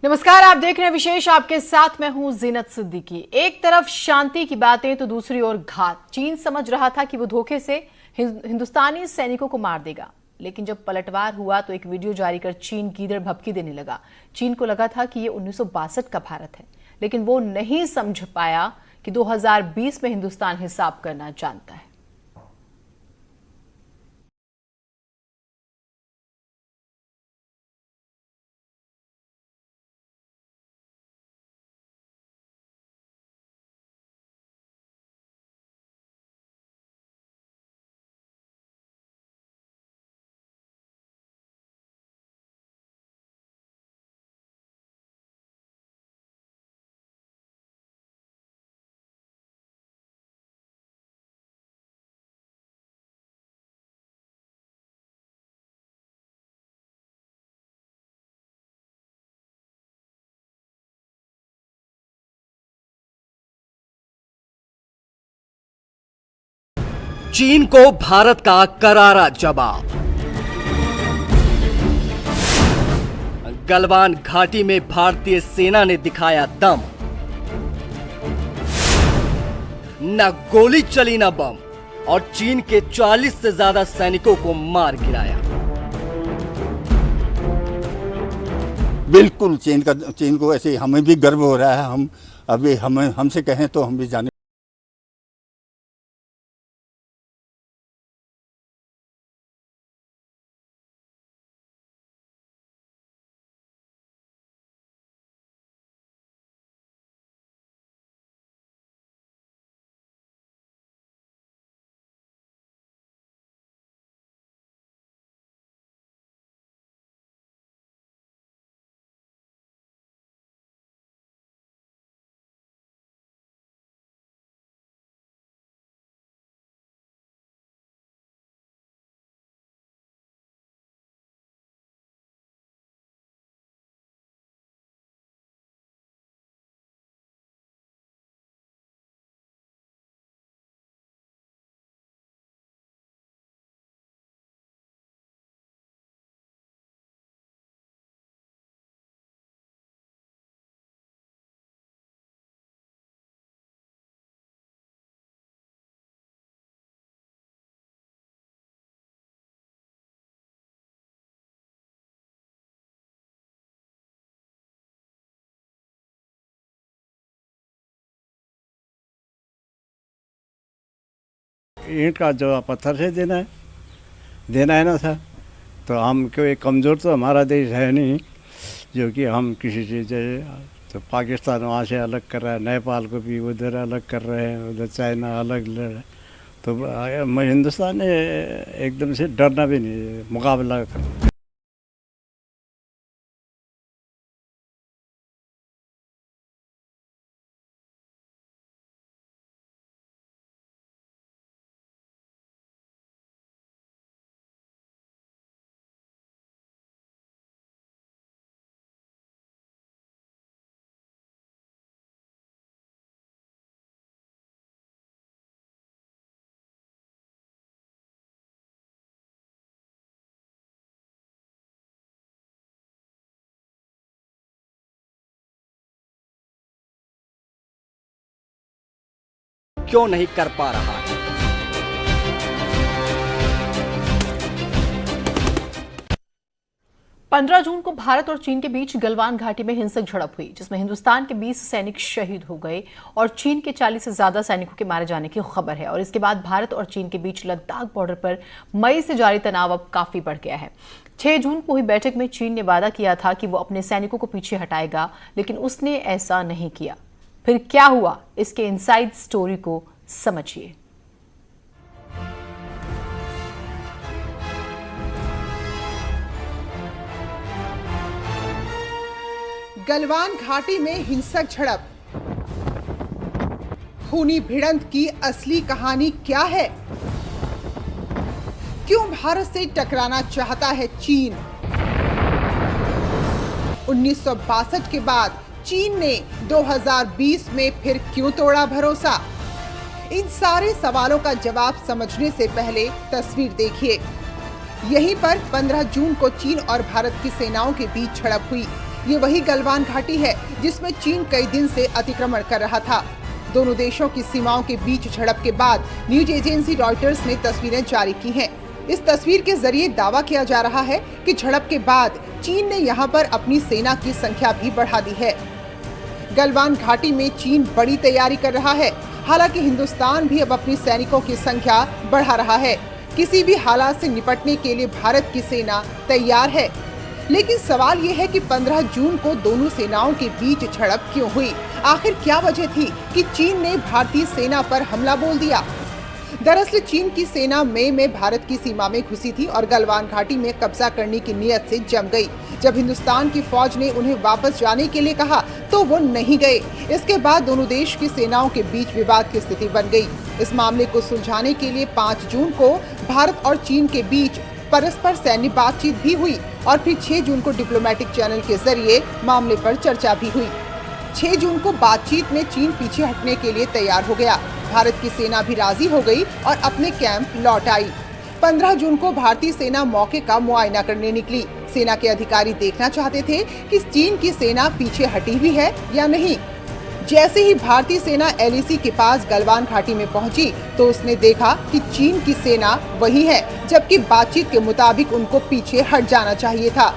नमस्कार, आप देख रहे हैं विशेष। आपके साथ मैं हूं जीनत सिद्दीकी। एक तरफ शांति की बातें तो दूसरी ओर घात। चीन समझ रहा था कि वो धोखे से हिंदुस्तानी सैनिकों को मार देगा, लेकिन जब पलटवार हुआ तो एक वीडियो जारी कर चीन गीदड़ भभकी देने लगा। चीन को लगा था कि ये 1962 का भारत है, लेकिन वो नहीं समझ पाया कि 2020 में हिंदुस्तान हिसाब करना जानता है। चीन को भारत का करारा जवाब। गलवान घाटी में भारतीय सेना ने दिखाया दम। न गोली चली न बम, और चीन के 40 से ज्यादा सैनिकों को मार गिराया। बिल्कुल चीन को ऐसे हमें भी गर्व हो रहा है। हम अभी हमसे कहें तो हम भी जाने। ईंट का जवाब पत्थर से देना है ना सर। तो हम कोई कमज़ोर तो हमारा देश है नहीं जो कि हम किसी चीज़ तो पाकिस्तान वहाँ से अलग कर रहा है, नेपाल को भी उधर अलग कर रहे हैं, उधर चाइना अलग ले रहा है। तो हिंदुस्तान ने एकदम से डरना भी नहीं, मुकाबला करना। क्यों नहीं कर पा रहा है? पंद्रह जून को भारत और चीन के बीच गलवान घाटी में हिंसक झड़प हुई, जिसमें हिंदुस्तान के 20 सैनिक शहीद हो गए और चीन के 40 से ज्यादा सैनिकों के मारे जाने की खबर है। और इसके बाद भारत और चीन के बीच लद्दाख बॉर्डर पर मई से जारी तनाव अब काफी बढ़ गया है। 6 जून को हुई बैठक में चीन ने वादा किया था कि वो अपने सैनिकों को पीछे हटाएगा, लेकिन उसने ऐसा नहीं किया। फिर क्या हुआ, इसके इनसाइड स्टोरी को समझिए। गलवान घाटी में हिंसक झड़प, खूनी भिड़ंत की असली कहानी क्या है? क्यों भारत से टकराना चाहता है चीन? 1962 के बाद चीन ने 2020 में फिर क्यों तोड़ा भरोसा? इन सारे सवालों का जवाब समझने से पहले तस्वीर देखिए। यहीं पर 15 जून को चीन और भारत की सेनाओं के बीच झड़प हुई। ये वही गलवान घाटी है जिसमें चीन कई दिन से अतिक्रमण कर रहा था। दोनों देशों की सीमाओं के बीच झड़प के बाद न्यूज एजेंसी रॉयटर्स ने तस्वीरें जारी की हैं। इस तस्वीर के जरिए दावा किया जा रहा है कि झड़प के बाद चीन ने यहां पर अपनी सेना की संख्या भी बढ़ा दी है। गलवान घाटी में चीन बड़ी तैयारी कर रहा है। हालांकि हिंदुस्तान भी अब अपनी सैनिकों की संख्या बढ़ा रहा है। किसी भी हालात से निपटने के लिए भारत की सेना तैयार है। लेकिन सवाल ये है कि 15 जून को दोनों सेनाओं के बीच झड़प क्यों हुई? आखिर क्या वजह थी कि चीन ने भारतीय सेना पर हमला बोल दिया? दरअसल चीन की सेना मई में भारत की सीमा में घुसी थी और गलवान घाटी में कब्जा करने की नीयत से जम गई। जब हिंदुस्तान की फौज ने उन्हें वापस जाने के लिए कहा तो वो नहीं गए। इसके बाद दोनों देश की सेनाओं के बीच विवाद की स्थिति बन गई। इस मामले को सुलझाने के लिए 5 जून को भारत और चीन के बीच परस्पर सैन्य बातचीत भी हुई और फिर 6 जून को डिप्लोमेटिक चैनल के जरिए मामले पर चर्चा भी हुई। 6 जून को बातचीत में चीन पीछे हटने के लिए तैयार हो गया। भारत की सेना भी राजी हो गई और अपने कैंप लौट आई। 15 जून को भारतीय सेना मौके का मुआयना करने निकली। सेना के अधिकारी देखना चाहते थे कि चीन की सेना पीछे हटी भी है या नहीं। जैसे ही भारतीय सेना LAC के पास गलवान घाटी में पहुंची तो उसने देखा कि चीन की सेना वही है, जबकि बातचीत के मुताबिक उनको पीछे हट जाना चाहिए था।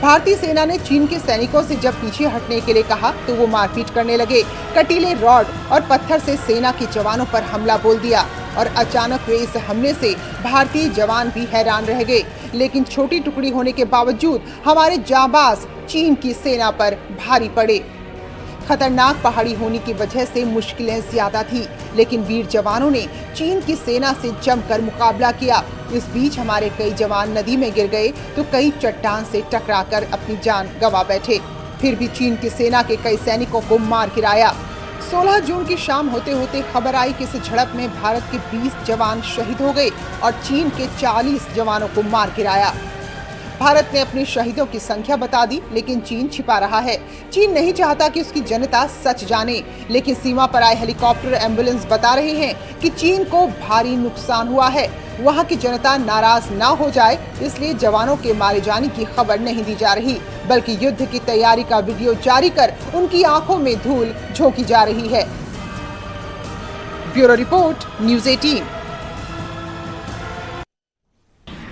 भारतीय सेना ने चीन के सैनिकों से जब पीछे हटने के लिए कहा तो वो मारपीट करने लगे। कटीले रॉड और पत्थर से सेना के जवानों पर हमला बोल दिया और अचानक हुए इस हमले से भारतीय जवान भी हैरान रह गए। लेकिन छोटी टुकड़ी होने के बावजूद हमारे जांबाज चीन की सेना पर भारी पड़े। खतरनाक पहाड़ी होने की वजह से मुश्किलें ज्यादा थी, लेकिन वीर जवानों ने चीन की सेना से जमकर मुकाबला किया। इस बीच हमारे कई जवान नदी में गिर गए तो कई चट्टान से टकराकर अपनी जान गंवा बैठे। फिर भी चीन की सेना के कई सैनिकों को मार गिराया। 16 जून की शाम होते होते खबर आई कि इस झड़प में भारत के 20 जवान शहीद हो गए और चीन के 40 जवानों को मार गिराया। भारत ने अपने शहीदों की संख्या बता दी, लेकिन चीन छिपा रहा है। चीन नहीं चाहता कि उसकी जनता सच जाने, लेकिन सीमा पर आए हेलीकॉप्टर एम्बुलेंस बता रहे हैं कि चीन को भारी नुकसान हुआ है। वहां की जनता नाराज ना हो जाए, इसलिए जवानों के मारे जाने की खबर नहीं दी जा रही, बल्कि युद्ध की तैयारी का वीडियो जारी कर उनकी आंखों में धूल झोंकी जा रही है। Bureau report, news 18।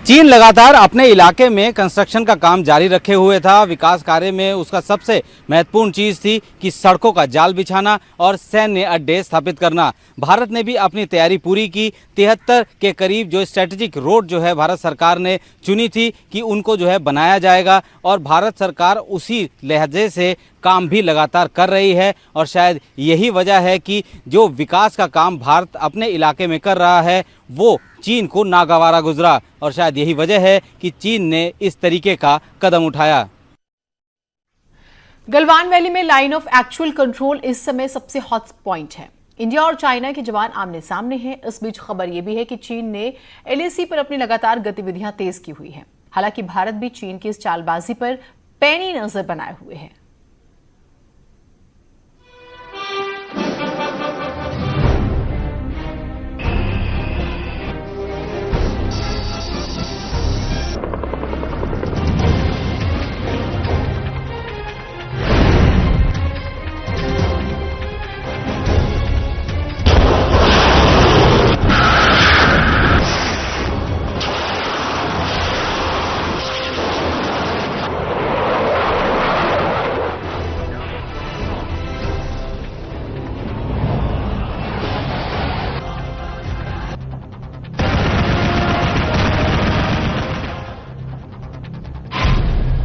चीन लगातार अपने इलाके में कंस्ट्रक्शन का काम जारी रखे हुए था। विकास कार्य में उसका सबसे महत्वपूर्ण चीज थी कि सड़कों का जाल बिछाना और सैन्य अड्डे स्थापित करना। भारत ने भी अपनी तैयारी पूरी की। 73 के करीब जो स्ट्रेटेजिक रोड जो है भारत सरकार ने चुनी थी कि उनको जो है बनाया जाएगा और भारत सरकार उसी लहजे से काम भी लगातार कर रही है और शायद यही वजह है कि जो विकास का काम भारत अपने इलाके में कर रहा है वो चीन को नागवारा गुजरा और शायद यही वजह है कि चीन ने इस तरीके का कदम उठाया। गलवान वैली में लाइन ऑफ एक्चुअल कंट्रोल इस समय सबसे हॉट पॉइंट है। इंडिया और चाइना के जवान आमने सामने हैं। इस बीच खबर यह भी है कि चीन ने LAC पर अपनी लगातार गतिविधियां तेज की हुई हैं। हालांकि भारत भी चीन की इस चालबाजी पर पैनी नजर बनाए हुए है।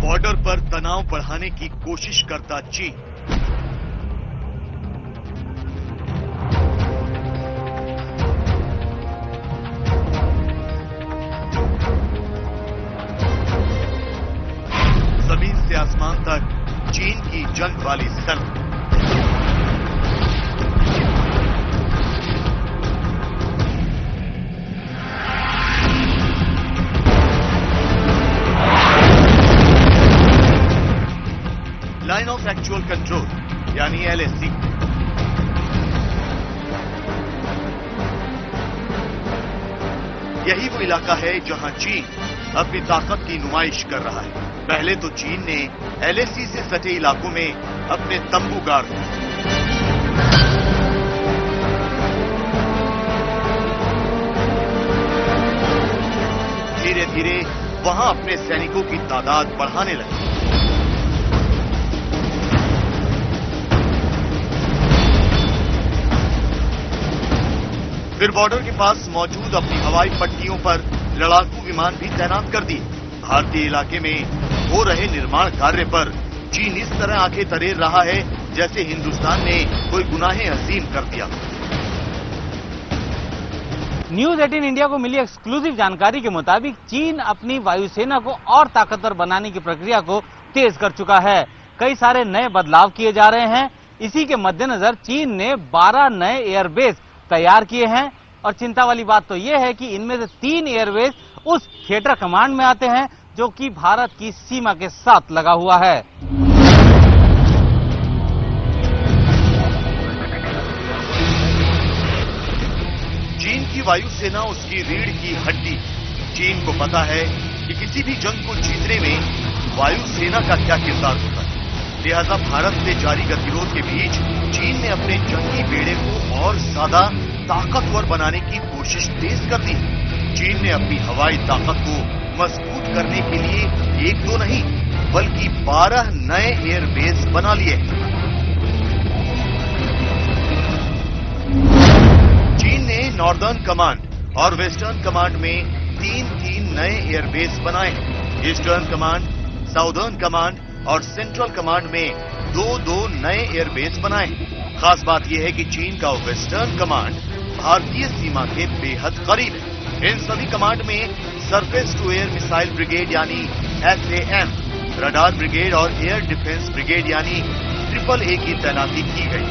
बॉर्डर पर तनाव बढ़ाने की कोशिश करता चीन। जमीन से आसमान तक चीन की जंग वाली सनक। लाइन ऑफ एक्चुअल कंट्रोल यानी LAC। यही वो इलाका है जहां चीन अपनी ताकत की नुमाइश कर रहा है। पहले तो चीन ने LAC से सटे इलाकों में अपने तंबू गाड़ दिए। धीरे धीरे वहां अपने सैनिकों की तादाद बढ़ाने लगे। फिर बॉर्डर के पास मौजूद अपनी हवाई पट्टियों पर लड़ाकू विमान भी तैनात कर दिए। भारतीय इलाके में हो रहे निर्माण कार्य पर चीन इस तरह आंखें तरेर रहा है जैसे हिंदुस्तान ने कोई गुनाहे अजीम कर दिया। न्यूज 18 इंडिया को मिली एक्सक्लूसिव जानकारी के मुताबिक चीन अपनी वायुसेना को और ताकतवर बनाने की प्रक्रिया को तेज कर चुका है। कई सारे नए बदलाव किए जा रहे हैं। इसी के मद्देनजर चीन ने 12 नए एयरबेस तैयार किए हैं और चिंता वाली बात तो यह है कि इनमें से 3 एयरबेस उस थिएटर कमांड में आते हैं जो कि भारत की सीमा के साथ लगा हुआ है। चीन की वायुसेना उसकी रीढ़ की हड्डी। चीन को पता है कि किसी भी जंग को जीतने में वायुसेना का क्या किरदार होता है। लिहाजा भारत से जारी गतिरोध के बीच चीन ने अपने जंगी बेड़े को और ज्यादा ताकतवर बनाने की कोशिश तेज कर दी। चीन ने अपनी हवाई ताकत को मजबूत करने के लिए 1-2 नहीं बल्कि 12 नए एयरबेस बना लिए। चीन ने नॉर्दर्न कमांड और वेस्टर्न कमांड में 3-3 नए एयरबेस बनाए। ईस्टर्न कमांड, साउदर्न कमांड और सेंट्रल कमांड में 2-2 नए एयरबेस बनाए। खास बात यह है कि चीन का वेस्टर्न कमांड भारतीय सीमा के बेहद करीब है। इन सभी कमांड में surface to air missile brigade यानी SAM, रडार ब्रिगेड और एयर डिफेंस ब्रिगेड यानी AAA की तैनाती की गई।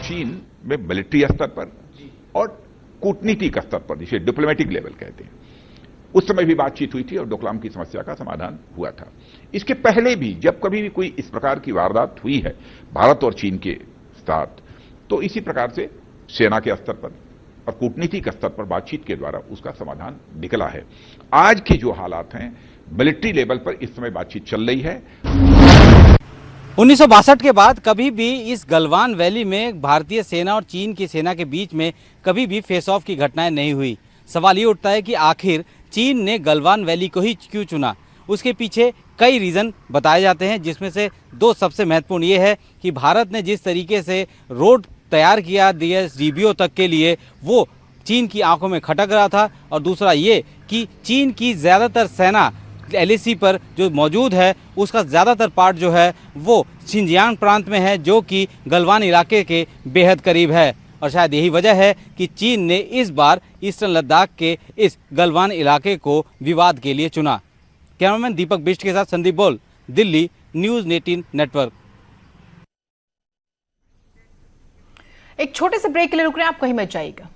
चीन में मिलिट्री स्तर पर और कूटनीतिक स्तर पर, जिसे डिप्लोमेटिक लेवल कहते हैं, उस समय भी बातचीत हुई थी और डोकलाम की समस्या का समाधान हुआ था। इसके पहले भी जब कभी भी कोई इस प्रकार की वारदात हुई है भारत और चीन के साथ, तो इसी प्रकार से सेना के स्तर पर और कूटनीतिक स्तर पर बातचीत के द्वारा उसका समाधान निकला है। आज के जो हालात हैं, मिलिट्री लेवल पर इस समय बातचीत चल रही है। 1962 के बाद कभी भी इस गलवान वैली में भारतीय सेना और चीन की सेना के बीच में कभी भी फेस ऑफ की घटनाएं नहीं हुई। सवाल ये उठता है कि आखिर चीन ने गलवान वैली को ही क्यों चुना। उसके पीछे कई रीज़न बताए जाते हैं, जिसमें से 2 सबसे महत्वपूर्ण ये है कि भारत ने जिस तरीके से रोड तैयार किया DSDBO तक के लिए, वो चीन की आंखों में खटक रहा था, और दूसरा ये कि चीन की ज़्यादातर सेना LAC पर जो मौजूद है उसका ज़्यादातर पार्ट जो है वो शिनजियांग प्रांत में है, जो कि गलवान इलाके के बेहद करीब है। और शायद यही वजह है कि चीन ने इस बार ईस्टर्न लद्दाख के इस गलवान इलाके को विवाद के लिए चुना। कैमरामैन दीपक बिष्ट के साथ संदीप बोल, दिल्ली, न्यूज़ 18 नेटवर्क। एक छोटे से ब्रेक के लिए रुक रहे हैं, आप कहीं मत जाइएगा।